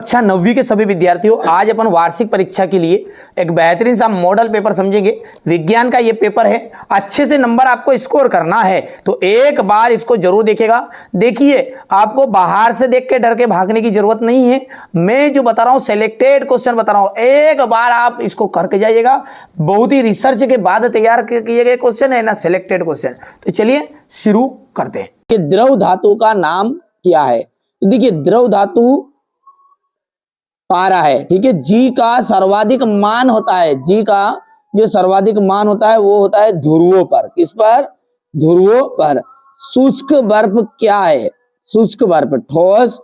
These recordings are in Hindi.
अच्छा 9वीं के सभी विद्यार्थियों, आज अपन वार्षिक परीक्षा के लिए एक बेहतरीन सा मॉडल पेपर समझेंगे। विज्ञान का ये पेपर है, अच्छे से नंबर आपको स्कोर करना है तो एक बार इसको जरूर देखिएगा। देखिए, आपको बाहर से देख के डर के भागने की जरूरत नहीं है। मैं जो बता रहा हूँ सिलेक्टेड क्वेश्चन बता रहा हूँ, एक बार आप इसको करके जाइएगा। बहुत ही रिसर्च के बाद तैयार किए गए क्वेश्चन है ना, सिलेक्टेड क्वेश्चन। तो चलिए शुरू करते हैं। कि द्रव धातु का नाम क्या है? तो देखिए, द्रव धातु पारा है, ठीक है। जी का सर्वाधिक मान होता है, जी का जो सर्वाधिक मान होता है वो होता है ध्रुवों पर। किस पर? ध्रुवों पर। शुष्क बर्फ क्या है? शुष्क बर्फ ठोस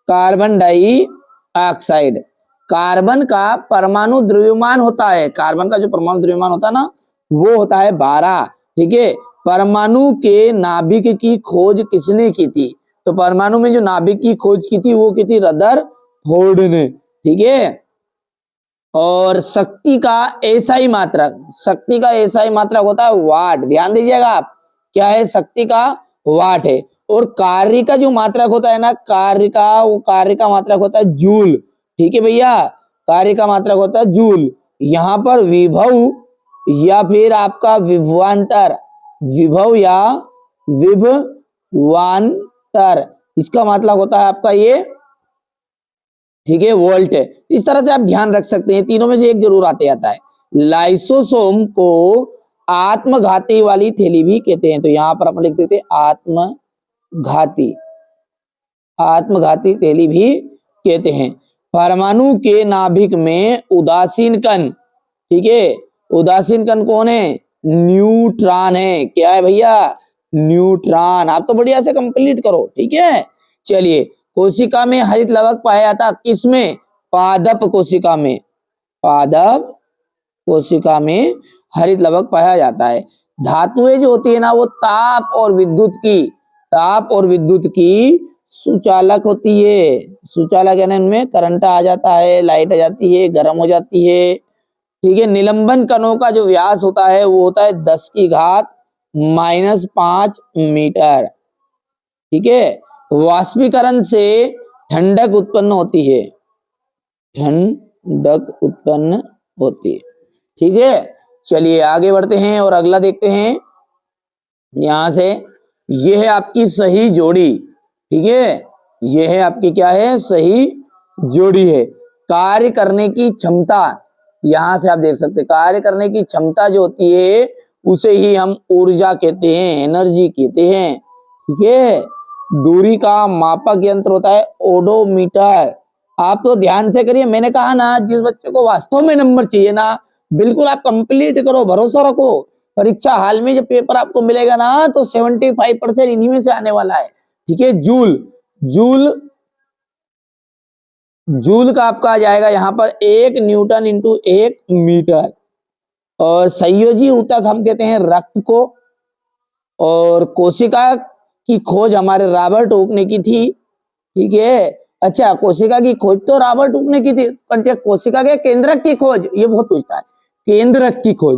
कार्बन डाइऑक्साइड। कार्बन का परमाणु द्रव्यमान होता है, कार्बन का जो परमाणु द्रव्यमान होता है ना, वो होता है 12, ठीक है। परमाणु के नाभिक की खोज किसने की थी? तो परमाणु में जो नाभिक की खोज की थी वो की थी रदरफोर्ड ने, ठीक है। और शक्ति का एसआई मात्रक, शक्ति का एसआई मात्रक होता है वाट। ध्यान दीजिएगा आप, क्या है? शक्ति का वाट है। और कार्य का जो मात्रक होता है ना, कार्य का, वो कार्य का मात्रक होता है जूल, ठीक है भैया। कार्य का मात्रक होता है जूल। यहाँ पर विभव या फिर आपका विभवांतर, विभव या विभवांतर, इसका मतलब होता है आपका ये, ठीक है, वोल्ट है। इस तरह से आप ध्यान रख सकते हैं, तीनों में से एक जरूर आते आता है। लाइसोसोम को आत्मघाती वाली थैली भी कहते हैं। तो यहां पर अपन लिख देते हैं आत्मघाती, आत्मघाती थैली भी कहते हैं। परमाणु के नाभिक में उदासीन कण, ठीक है, उदासीन कण कौन है? न्यूट्रॉन है। क्या है भैया? न्यूट्रॉन। आप तो बढ़िया से कंप्लीट करो, ठीक है। चलिए, कोशिका में हरित लवक पाया जाता किसमें? पादप कोशिका में, पादप कोशिका में हरित लवक पाया जाता है। धातुएं जो होती है ना, वो ताप और विद्युत की, ताप और विद्युत की सुचालक होती है। सुचालक यानी उनमें करंट आ जाता है, लाइट आ जाती है, गर्म हो जाती है, ठीक है। निलंबन कणों का जो व्यास होता है वो होता है 10⁻⁻5 मीटर, ठीक है। वाष्पीकरण से ठंडक उत्पन्न होती है, ठंडक उत्पन्न होती है, ठीक है। चलिए आगे बढ़ते हैं और अगला देखते हैं। यहां से ये है आपकी सही जोड़ी, ठीक है। ये है आपकी क्या है? सही जोड़ी है। कार्य करने की क्षमता, यहां से आप देख सकते हैं, कार्य करने की क्षमता जो होती है उसे ही हम ऊर्जा कहते हैं, एनर्जी कहते हैं, ठीक है। दूरी का मापक यंत्र होता है ओडोमीटर। आप तो ध्यान से करिए, मैंने कहा ना, जिस बच्चे को वास्तव में नंबर चाहिए ना, बिल्कुल आप कंप्लीट करो, भरोसा रखो। परीक्षा हाल में जब पेपर आपको मिलेगा ना, तो 75% इन्हीं में से आने वाला है, ठीक है। जूल, जूल, जूल का आपका आ जाएगा यहाँ पर 1 न्यूटन इंटू 1 मीटर। और संयोजी ऊतक हम कहते हैं रक्त को। और कोशिका की खोज हमारे रॉबर्ट हुक ने की थी, ठीक है। अच्छा, कोशिका की खोज तो रॉबर्ट हुक ने की थी, पर कोशिका के केंद्रक की खोज, ये बहुत पूछता है, केंद्रक की खोज,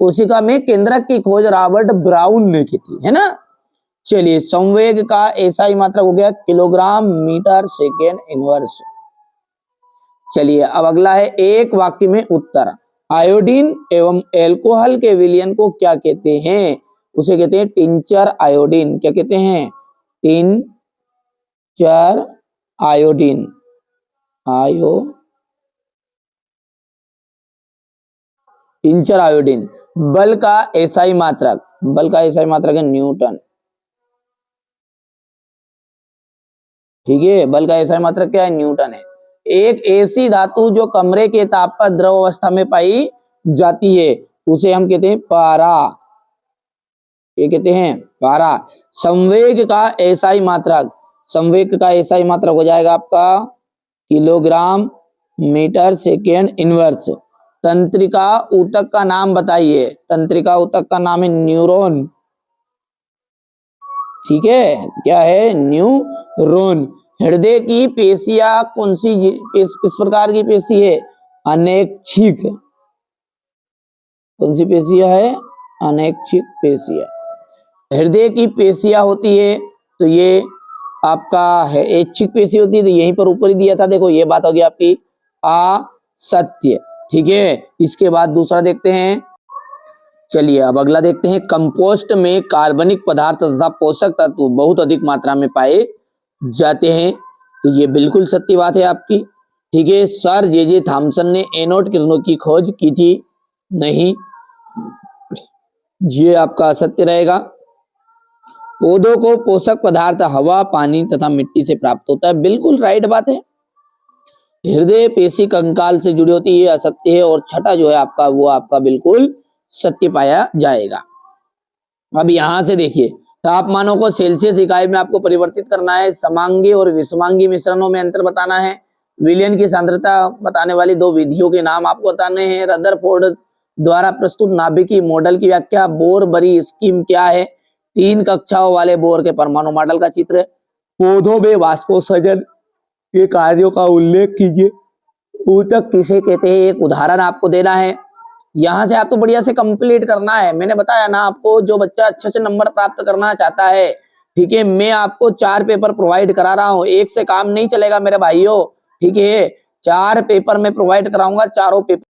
कोशिका में केंद्रक की खोज रॉबर्ट ब्राउन ने की थी, है ना। चलिए, संवेग का एसआई मात्रक हो गया किलोग्राम मीटर सेकेंड इनवर्स। चलिए अब अगला है, एक वाक्य में उत्तर। आयोडीन एवं एल्कोहल के विलयन को क्या कहते हैं? उसे कहते हैं टिंचर आयोडीन। क्या कहते हैं? Tincture iodine, tincture iodine. बल का एसआई मात्रक, बल का एसआई मात्रक है न्यूटन, ठीक है। बल का एसआई मात्रक क्या है? न्यूटन है। एक ऐसी धातु जो कमरे के ताप पर द्रव अवस्था में पाई जाती है उसे हम कहते हैं पारा, ये कहते हैं पारा। संवेग का एसआई मात्रक, संवेग का एसआई मात्रक हो जाएगा आपका किलोग्राम मीटर सेकेंड इनवर्स। तंत्रिका ऊतक का नाम बताइए। तंत्रिका ऊतक का नाम है न्यूरॉन, ठीक है। क्या है? न्यूरॉन। हृदय की पेशियां कौन सी, किस प्रकार की पेशी है? अनैच्छिक। कौन सी पेशियां है? अनैच्छिक पेशियां। हृदय की पेशियां होती है तो ये आपका है ऐच्छिक पेशी होती है, तो यहीं पर ऊपर ही दिया था। देखो ये बात होगी आपकी असत्य। ठीक है, इसके बाद दूसरा देखते हैं। चलिए अब अगला देखते हैं। कंपोस्ट में कार्बनिक पदार्थ तथा पोषक तत्व बहुत अधिक मात्रा में पाए जाते हैं, तो ये बिल्कुल सत्य बात है आपकी। ठीक है, सर जे थॉमसन ने एनोड किरणों की खोज की थी, नहीं, ये आपका असत्य रहेगा। पौधों को पोषक पदार्थ हवा, पानी तथा मिट्टी से प्राप्त होता है, बिल्कुल राइट बात है। हृदय पेशी कंकाल से जुड़ी होती है, ये असत्य है। और छठा जो है आपका, वो आपका बिल्कुल सत्य पाया जाएगा। अब यहां से देखिए, तापमानों को सेल्सियस इकाई में आपको परिवर्तित करना है, समांगी और विषमांगी मिश्रणों में अंतर बताना है, विलयन की सांद्रता बताने वाली दो विधियों के नाम आपको बताने हैं, रदरफोर्ड द्वारा प्रस्तुत नाभिकीय मॉडल की व्याख्या, बोर बरी स्कीम क्या है, 3 कक्षाओं वाले बोर के परमाणु मॉडल का चित्र, पौधों में वाष्पोत्सर्जन के कार्यों का उल्लेख कीजिए, ऊतक किसे कहते हैं, एक उदाहरण आपको देना है। यहां से आपको बढ़िया से कंप्लीट करना है। मैंने बताया ना आपको, जो बच्चा अच्छे से नंबर प्राप्त करना चाहता है, ठीक है, मैं आपको 4 पेपर प्रोवाइड करा रहा हूं, एक से काम नहीं चलेगा मेरे भाइयों। ठीक है, 4 पेपर मैं प्रोवाइड कराऊंगा, चारों पेपर